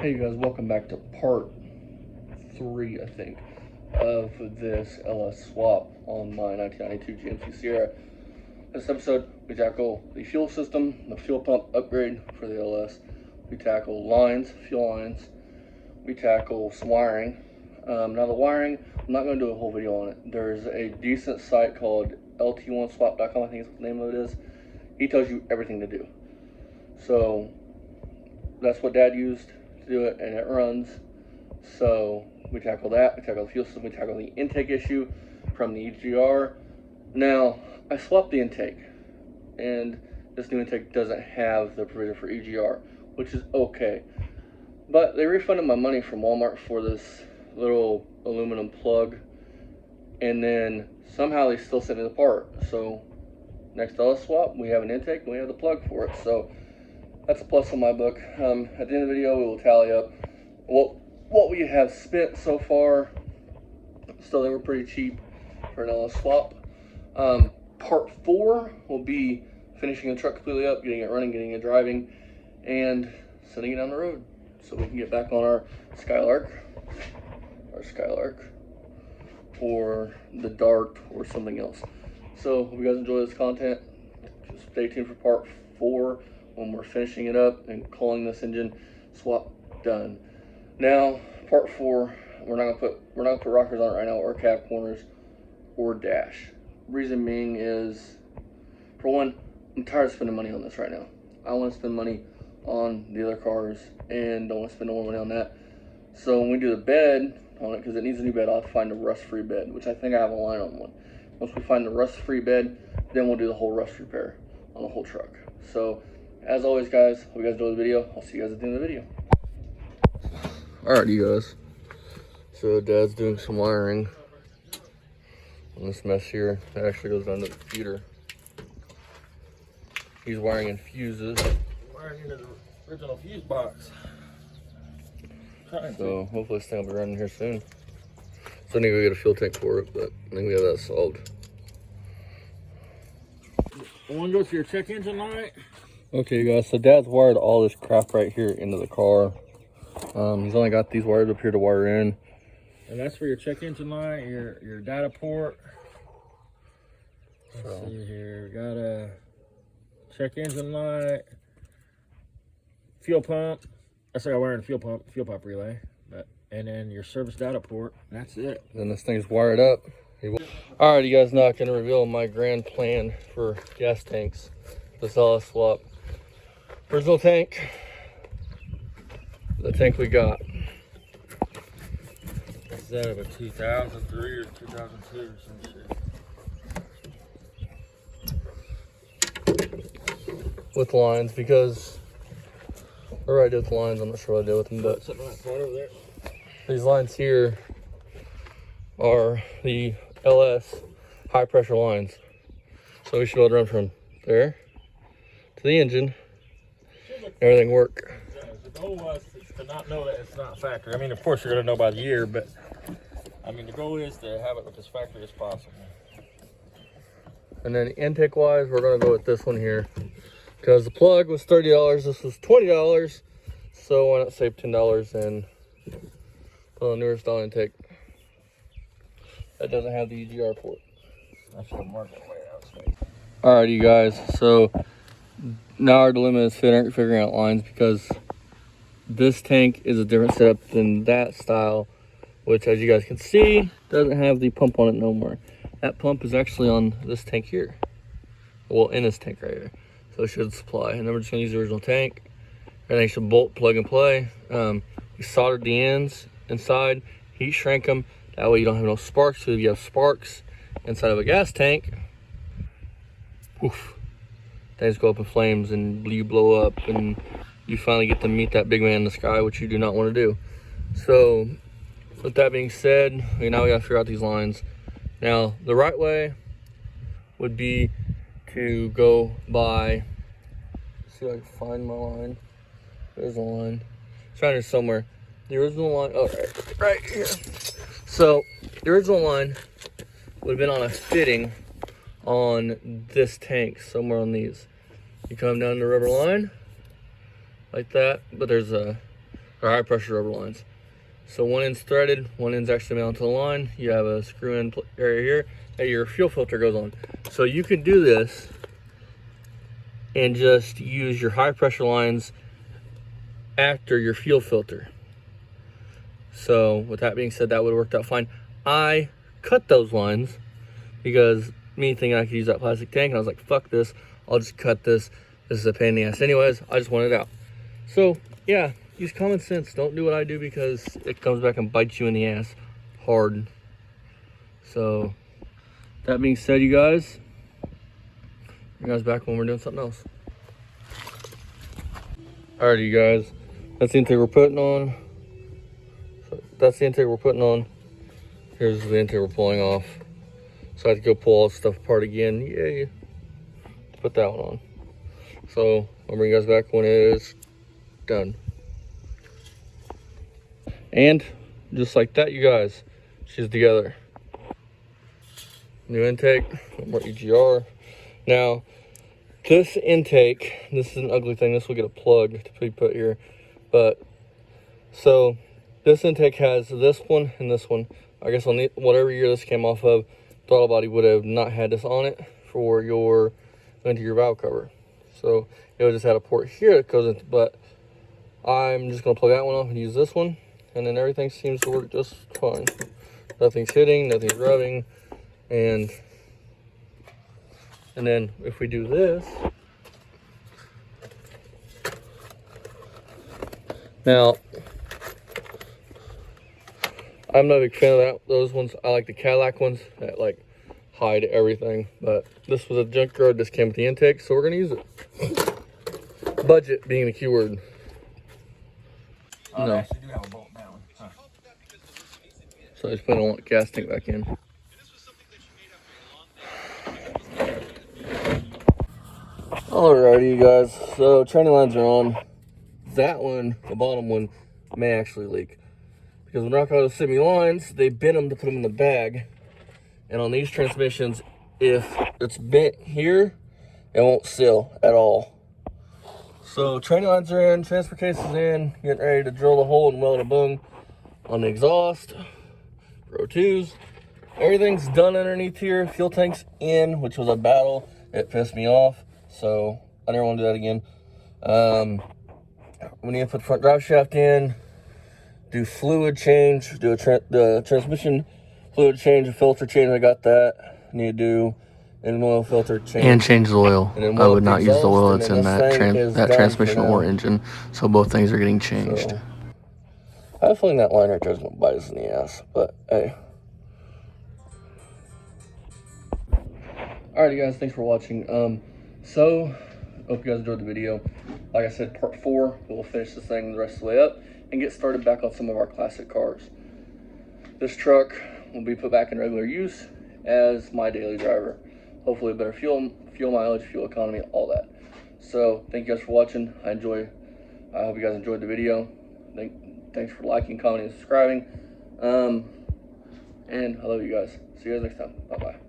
Hey you guys, welcome back to part 3, I think, of this LS swap on my 1992 GMC Serra. This episode, we tackle the fuel system, the fuel pump upgrade for the LS. We tackle lines, fuel lines. We tackle some wiring. Now the wiring, I'm not going to do a whole video on it. There's a decent site called lt1swap.com, I think is what the name of it is. He tells you everything to do. So that's what Dad used to do it, and it runs. So we tackle that, we tackle the fuel system, we tackle the intake issue from the EGR. Now I swapped the intake, and this new intake doesn't have the provision for EGR, which is okay, but they refunded my money from Walmart for this little aluminum plug, and then somehow they still sent me the part. So next LS swap, we have an intake and we have the plug for it. So that's a plus on my book. At the end of the video, we will tally up what we have spent so far. Still, they were pretty cheap for an LS swap. Part 4 will be finishing the truck completely up, getting it running, getting it driving, and sending it down the road so we can get back on our Skylark, or the Dart, or something else. So, hope you guys enjoy this content. Just stay tuned for part 4. When we're finishing it up and calling this engine swap done. Now, part 4, we're not gonna put rockers on it right now, or cab corners, or dash. Reason being is, for one, I'm tired of spending money on this right now. I want to spend money on the other cars and don't want to spend more money on that. So when we do the bed on it, because it needs a new bed, I'll have to find a rust-free bed, which I think I have a line on one. Once we find the rust-free bed, then we'll do the whole rust repair on the whole truck. So, as always, guys, hope you guys enjoyed the video. I'll see you guys at the end of the video. Alright, you guys. So, Dad's doing some wiring on this mess here. That actually goes down to the computer. He's wiring in fuses. Wiring into the original fuse box. So, hopefully this thing will be running here soon. So, I need to go get a fuel tank for it, but I think we have that solved. One goes to your check engine light. Okay, guys, so Dad's wired all this crap right here into the car. He's only got these wires up here to wire in. And that's for your check engine light, your data port. Let's So, see here. Got a check engine light, fuel pump. That's like I wired a fuel pump relay. And then your service data port. That's it. then this thing's wired up. Alright, you guys, now I can reveal my grand plan for gas tanks. This LS swap. Original tank. The tank we got. Is that of a 2003 or 2002 or some shit? With lines, because whatever I did with lines, I'm not sure what I did with them, but Something like that over there. these lines here are the LS high pressure lines. So we should be able to run from there to the engine, everything work. The goal was to not know that it's not factory. I mean, of course, you're going to know by the year, but I mean, the goal is to have it look as factory as possible. And then intake wise, we're going to go with this one here, because the plug was $30, this was $20, so why not save $10 and put on the newer style intake that doesn't have the EGR port. I should have marked that way out. Alright, you guys, so now our dilemma is figuring out lines, because this tank is a different setup than that style, which, as you guys can see, doesn't have the pump on it no more. That pump is actually on this tank here. Well, in this tank right here. So it should supply. And then we're just going to use the original tank. Everything should bolt, plug, and play. We soldered the ends inside, heat shrank them. That way you don't have no sparks. So if you have sparks inside of a gas tank, poof, things go up in flames and you blow up, and you finally get to meet that big man in the sky, which you do not want to do. So with that being said, now we got to figure out these lines. Now the right way would be to go by, see if I can find my line. There's a line. It's around here somewhere. The original line, oh, right here. So the original line would have been on a fitting on this tank, somewhere on these. You come down the rubber line like that, but there's a or high pressure rubber lines. So one end's threaded, one end's actually mounted to the line. You have a screw in area here that your fuel filter goes on. So you can do this and just use your high pressure lines after your fuel filter. So with that being said, that would have worked out fine. I cut those lines because me thinking I could use that plastic tank, and I was like, fuck this, I'll just cut this. This is a pain in the ass anyways. I just want it out. So yeah, use common sense. Don't do what I do because it comes back and bites you in the ass hard. So that being said, you guys back when we're doing something else. Alrighty, you guys, that's the intake we're putting on. So that's the intake we're putting on. Here's the intake we're pulling off. So I have to go pull all this stuff apart again. Yay. Put that one on. So I'll bring you guys back when it is done. And just like that, you guys, she's together. New intake, more EGR. Now, this intake, this is an ugly thing. This will get a plug to be put here. But, so, this intake has this one and this one. I guess on the, whatever year this came off of, throttle body would have not had this on it for your into your valve cover. So, it would just had a port here that goes into, but I'm just going to plug that one off and use this one. And then everything seems to work just fine. Nothing's hitting, nothing's rubbing. And then if we do this, now I'm not a big fan of that. Those ones, I like the Cadillac ones that like hide everything. But this was a junkyard. This came with the intake, so we're gonna use it. Budget being the key word. Oh, No. they actually do have a bolt down. Huh. So I just put a gas tank back in. Alrighty, you guys. So training lines are on. That one, the bottom one, may actually leak because when Rockwell sent me lines, they bent them to put them in the bag. And on these transmissions, if it's bent here, it won't seal at all. So training lines are in, transfer case is in, getting ready to drill the hole and weld a bung on the exhaust, row twos. Everything's done underneath here. Fuel tank's in, which was a battle. It pissed me off, so I never want to do that again. We need to put the front drive shaft in, do fluid change, do the transmission fluid change, a filter change. I got that. Need to do an oil filter change. And change the oil. I would not use the oil that's in that transmission or engine. So both things are getting changed. So, I have a feeling that line right there is going to bite us in the ass, but hey. Alrighty, guys, thanks for watching. So hope you guys enjoyed the video. Like I said, part 4, we'll finish this thing the rest of the way up and get started back on some of our classic cars. This truck will be put back in regular use as my daily driver. Hopefully better fuel mileage, fuel economy, all that. So thank you guys for watching. I hope you guys enjoyed the video. Thanks for liking, commenting, and subscribing. And I love you guys. See you guys next time. Bye-bye.